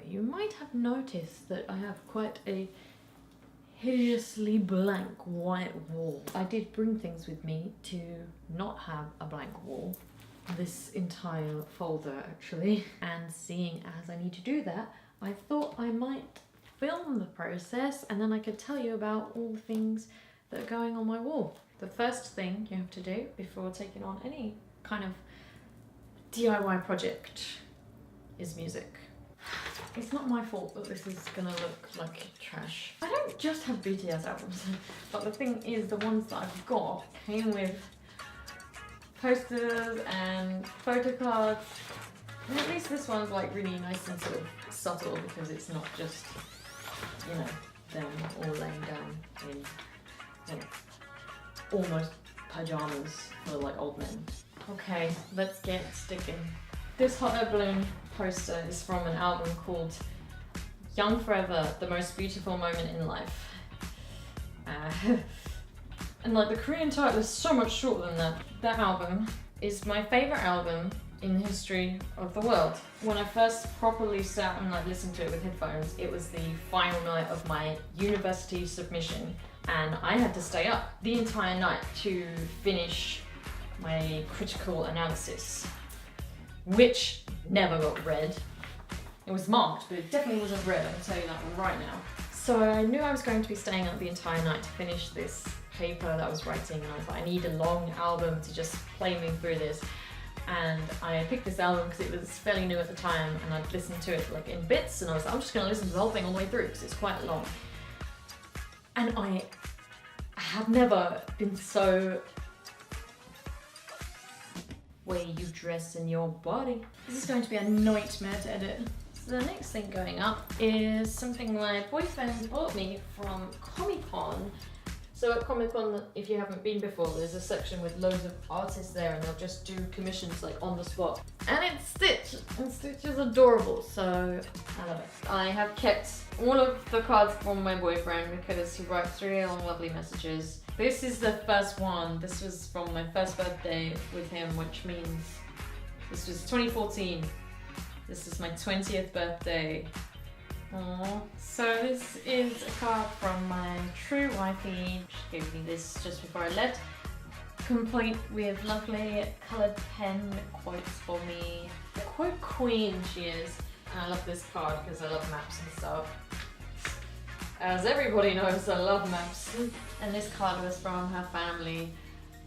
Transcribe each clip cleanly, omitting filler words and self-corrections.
you might have noticed that I have quite a hideously blank white wall. I did bring things with me to not have a blank wall. This entire folder actually. And seeing as I need to do that, I thought I might film the process and then I could tell you about all the things that are going on my wall. The first thing you have to do before taking on any kind of DIY project is music. It's not my fault that this is gonna look like trash. I don't just have BTS albums, but the thing is the ones that I've got came with posters and photo cards. And at least this one's like really nice and sort of subtle because it's not just, you know, them all laying down in, you know, almost pajamas for like old men. Okay, let's get sticking. This hot air balloon poster is from an album called Young Forever, The Most Beautiful Moment in Life. And like the Korean title is so much shorter than that. That album is my favorite album in the history of the world. When I first properly sat and like listened to it with headphones, it was the final night of my university submission and I had to stay up the entire night to finish my critical analysis, which never got read. It was marked, but it definitely wasn't read, I can tell you that right now. So I knew I was going to be staying up the entire night to finish this paper that I was writing, and I was like, I need a long album to just play me through this. And I picked this album because it was fairly new at the time, and I'd listened to it like in bits, and I was like, I'm just gonna listen to the whole thing all the way through because it's quite long. And I have never been so way you dress in your body. This is going to be a nightmare to edit. So the next thing going up is something my boyfriend bought me from Comic-Con. So at Comic-Con, if you haven't been before, there's a section with loads of artists there and they'll just do commissions like on the spot. And it's Stitch, and Stitch is adorable, so I love it. I have kept all of the cards from my boyfriend because he writes really lovely messages. This is the first one. This was from my first birthday with him, which means this was 2014. This is my 20th birthday. Aww. So this is a card from my true wifey. She gave me this just before I left, complete with lovely coloured pen quotes for me. The quote queen she is. And I love this card because I love maps and stuff. As everybody knows, I love maps. And this card was from her family.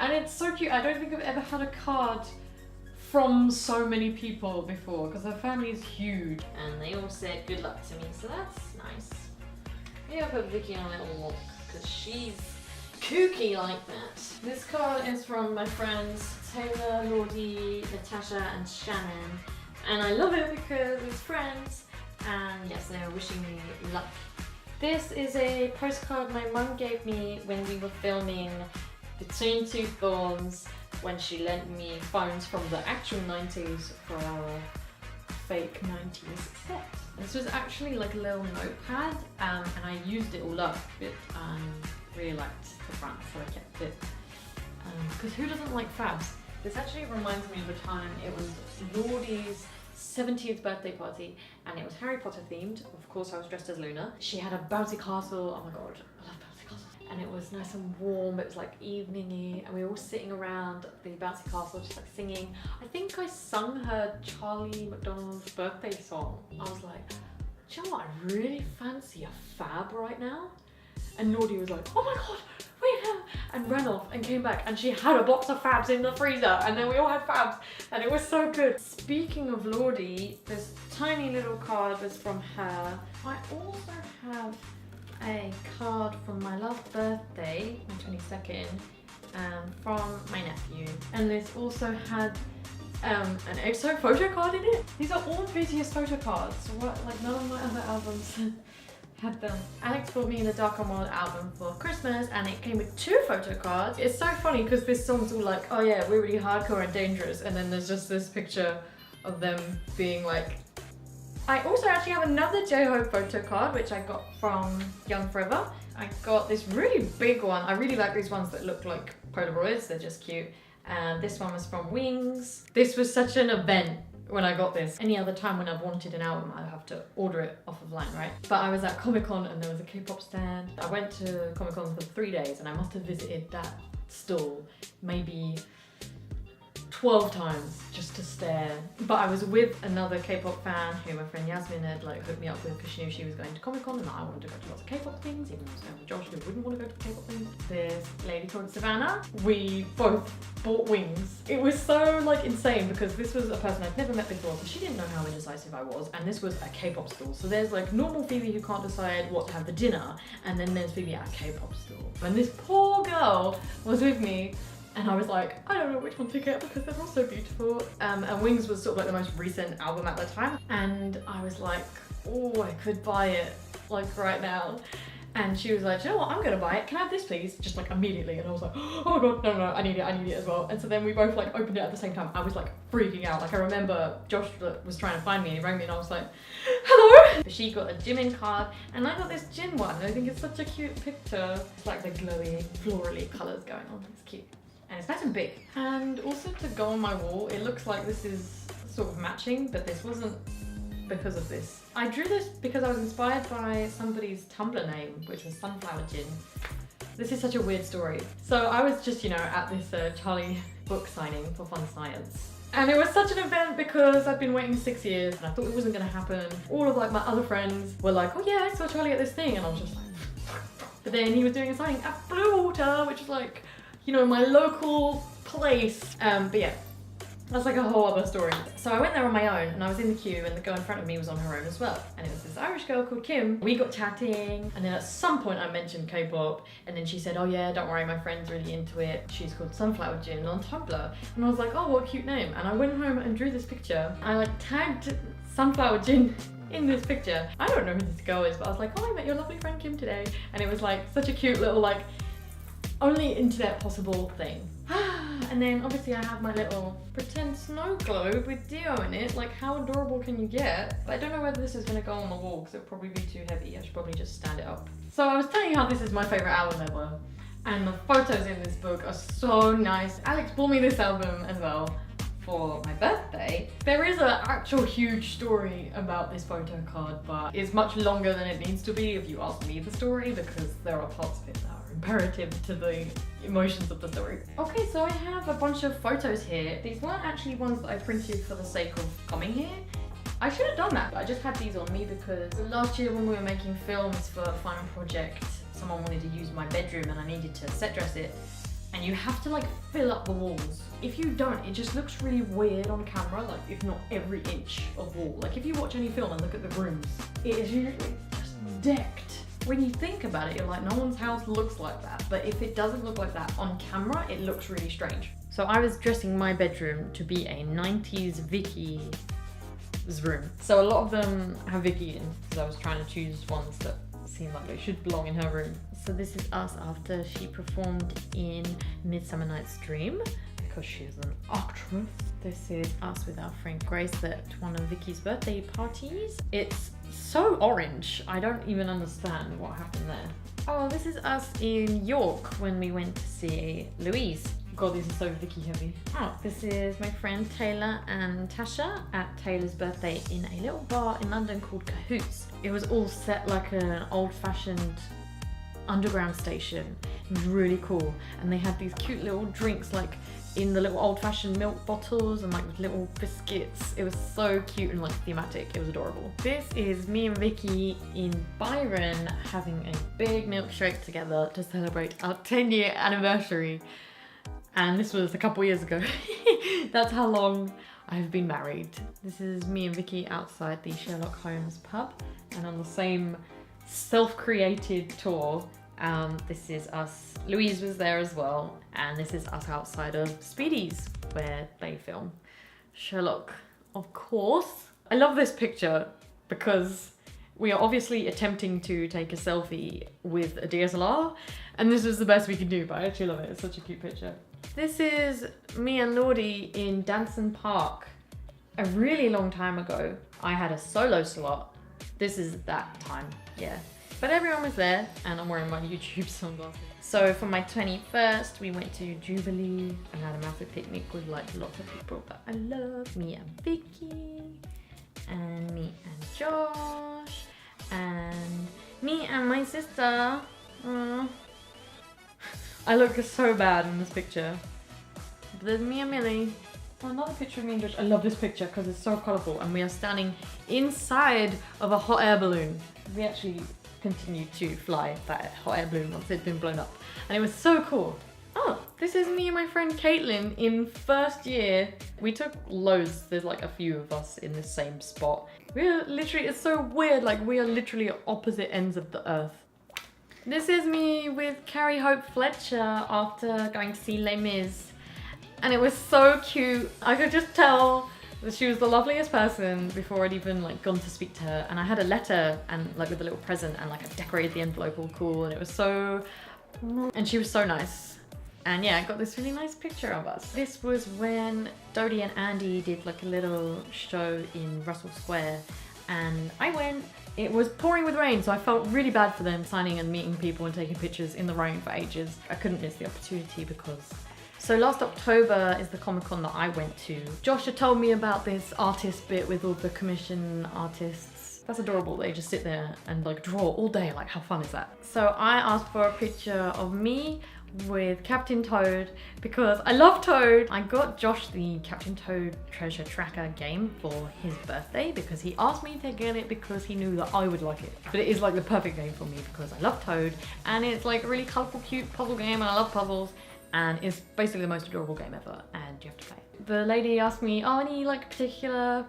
And it's so cute. I don't think I've ever had a card from so many people before because her family is huge. And they all said good luck to me, so that's nice. Maybe I'll put Vicky on a little walk because she's kooky like that. This card is from my friends Taylor, Lordy, Natasha and Shannon. And I love it because it's friends. And yes, they're wishing me luck. This is a postcard my mum gave me when we were filming Between Two Thorns, when she lent me phones from the actual 90s for our fake 90s set. This was actually like a little notepad and I used it all up, but really liked the front, so I kept it. Because who doesn't like fabs? This actually reminds me of a time it was Lordy's 70th birthday party and it was Harry Potter themed. Of course I was dressed as Luna. She had a bouncy castle. Oh my god, I love bouncy castles. And it was nice and warm, it was like evening-y and we were all sitting around the bouncy castle just like singing. I think I sung her Charlie McDonald's birthday song. I was like, do you know what, I really fancy a fab right now. And Lordy was like, oh my god, wait, and ran off and came back and she had a box of fabs in the freezer and then we all had fabs and it was so good. Speaking of Lordy, this tiny little card was from her. I also have a card from my last birthday, my 22nd, from my nephew. And this also had an EXO photo card in it. These are all BTS photo cards. What, like none of my other albums had them. Alex bought me the Dark and Wild album for Christmas and it came with 2 photo cards. It's so funny because this song's all like, oh yeah, we're really hardcore and dangerous, and then there's just this picture of them being like. I also actually have another J-Hope photo card which I got from Young Forever. I got this really big one. I really like these ones that look like Polaroids, they're just cute. And this one was from Wings. This was such an event when I got this. Any other time when I've wanted an album, I have to order it off of line, right? But I was at Comic-Con and there was a K-pop stand. I went to Comic-Con for 3 days and I must have visited that stall maybe 12 times just to stare. But I was with another K-pop fan who my friend Yasmin had like hooked me up with because she knew she was going to Comic-Con and I wanted to go to lots of K-pop things, even though Josh who wouldn't want to go to K-pop things. There's a lady called Savannah. We both bought wings. It was so like insane because this was a person I'd never met before, so she didn't know how indecisive I was, and this was a K-pop stall. So there's like normal Phoebe who can't decide what to have for dinner, and then there's Phoebe at a K-pop stall. And this poor girl was with me. And I was like, I don't know which one to get because they're all so beautiful. And Wings was sort of like the most recent album at the time. And I was like, oh, I could buy it like right now. And she was like, you know what, I'm gonna buy it. Can I have this please? Just like immediately. And I was like, oh my God, no, I need it as well. And so then we both like opened it at the same time. I was like freaking out. Like I remember Josh was trying to find me and he rang me and I was like, hello? She got a Jimin card and I got this Jin one. I think it's such a cute picture. It's like the glowy, florally colors going on. It's cute. And it's nice and big. And also to go on my wall, it looks like this is sort of matching, but this wasn't because of this. I drew this because I was inspired by somebody's Tumblr name, which was Sunflower Gin. This is such a weird story. So I was just, you know, at this Charlie book signing for Fun Science. And it was such an event because I'd been waiting 6 years and I thought it wasn't gonna happen. All of like my other friends were like, oh yeah, I saw Charlie at this thing. And I was just like, but then he was doing a signing at Blue Water, which is like, you know, my local place. But yeah, that's like a whole other story. So I went there on my own and I was in the queue and the girl in front of me was on her own as well. And it was this Irish girl called Kim. We got chatting and then at some point I mentioned K-pop and then she said, oh yeah, don't worry, my friend's really into it. She's called Sunflower Gin on Tumblr. And I was like, oh, what a cute name. And I went home and drew this picture. I like tagged Sunflower Gin in this picture. I don't know who this girl is, but I was like, oh, I met your lovely friend Kim today. And it was like such a cute little like only internet possible thing. And then obviously I have my little pretend snow globe with Dio in it. Like how adorable can you get? But I don't know whether this is gonna go on the wall because it'll probably be too heavy. I should probably just stand it up. So I was telling you how this is my favorite album ever. And the photos in this book are so nice. Alex bought me this album as well for my birthday. There is an actual huge story about this photo card, but it's much longer than it needs to be if you ask me the story because there are parts of it that are imperative to the emotions of the story. Okay, so I have a bunch of photos here. These weren't actually ones that I printed for the sake of coming here. I should have done that, but I just had these on me because last year when we were making films for a final project, someone wanted to use my bedroom and I needed to set dress it. And you have to like fill up the walls. If you don't, it just looks really weird on camera, like if not every inch of wall. Like if you watch any film and look at the rooms, it is usually just decked. When you think about it, you're like, no one's house looks like that. But if it doesn't look like that on camera, it looks really strange. So I was dressing my bedroom to be a 90s Vicky room. So a lot of them have Vicky in, because I was trying to choose ones that seem like they should belong in her room. So this is us after she performed in Midsummer Night's Dream, because she's an actress. This is us with our friend Grace at one of Vicky's birthday parties. It's so orange, I don't even understand what happened there. Oh, this is us in York when we went to see Louise. God, this is so Vicky heavy. Oh, this is my friend Taylor and Tasha at Taylor's birthday in a little bar in London called Cahoots. It was all set like an old-fashioned underground station. It was really cool. And they had these cute little drinks like in the little old-fashioned milk bottles and like with little biscuits. It was so cute and like thematic. It was adorable. This is me and Vicky in Byron having a big milkshake together to celebrate our 10-year anniversary. And this was a couple years ago. That's how long I've been married. This is me and Vicky outside the Sherlock Holmes pub and on the same self-created tour. This is us. Louise was there as well. And this is us outside of Speedy's where they film Sherlock, of course. I love this picture because we are obviously attempting to take a selfie with a DSLR and this is the best we can do, but I actually love it. It's such a cute picture. This is me and Lordy in Danson Park. A really long time ago, I had a solo slot. This is that time, yeah. But everyone was there, and I'm wearing my YouTube sunglasses. So for my 21st, we went to Jubilee and had a massive picnic with like lots of people that I love. Me and Vicky, and me and Josh, and me and my sister. I look so bad in this picture. But there's me and Millie. Oh, another picture of me and Josh. I love this picture because it's so colourful, and we are standing inside of a hot air balloon. We actually continued to fly that hot air balloon once it'd been blown up, and it was so cool. Oh, this is me and my friend Caitlin in first year. We took loads, there's like a few of us in the same spot. We're literally, it's so weird, like we are literally at opposite ends of the earth. This is me with Carrie Hope Fletcher after going to see Les Mis, and it was so cute. I could just tell that she was the loveliest person before I'd even like gone to speak to her, and I had a letter and like with a little present, and like I decorated the envelope all cool, and it was so, and she was so nice. And yeah, I got this really nice picture of us. This was when Dodie and Andy did like a little show in Russell Square, and I went. It was pouring with rain, so I felt really bad for them signing and meeting people and taking pictures in the rain for ages. I couldn't miss the opportunity because... So last October is the Comic-Con that I went to. Josh had told me about this artist bit with all the commission artists. That's adorable. They just sit there and like draw all day. Like, how fun is that? So I asked for a picture of me with Captain Toad because I love Toad. I got Josh the Captain Toad Treasure Tracker game for his birthday because he asked me to get it because he knew that I would like it. But it is like the perfect game for me because I love Toad, and it's like a really colourful, cute puzzle game, and I love puzzles. And it's basically the most adorable game ever, and you have to play it. The lady asked me, oh, any like particular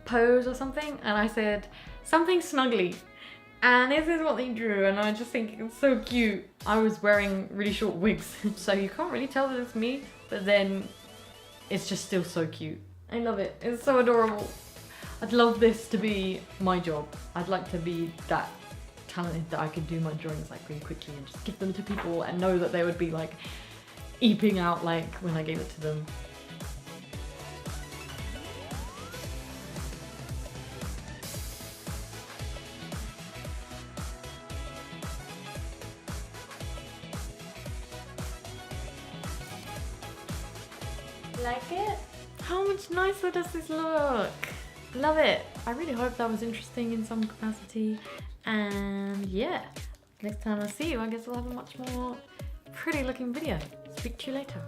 pose or something? And I said, something snuggly. And this is what they drew, and I just think it's so cute. I was wearing really short wigs, so you can't really tell that it's me, but then it's just still so cute. I love it, it's so adorable. I'd love this to be my job. I'd like to be that talented that I could do my drawings like really quickly and just give them to people and know that they would be like eeping out like when I gave it to them. Like it? How much nicer does this look? Love it. I really hope that was interesting in some capacity. And yeah, next time I see you, I guess I'll have a much more pretty looking video. Speak to you later.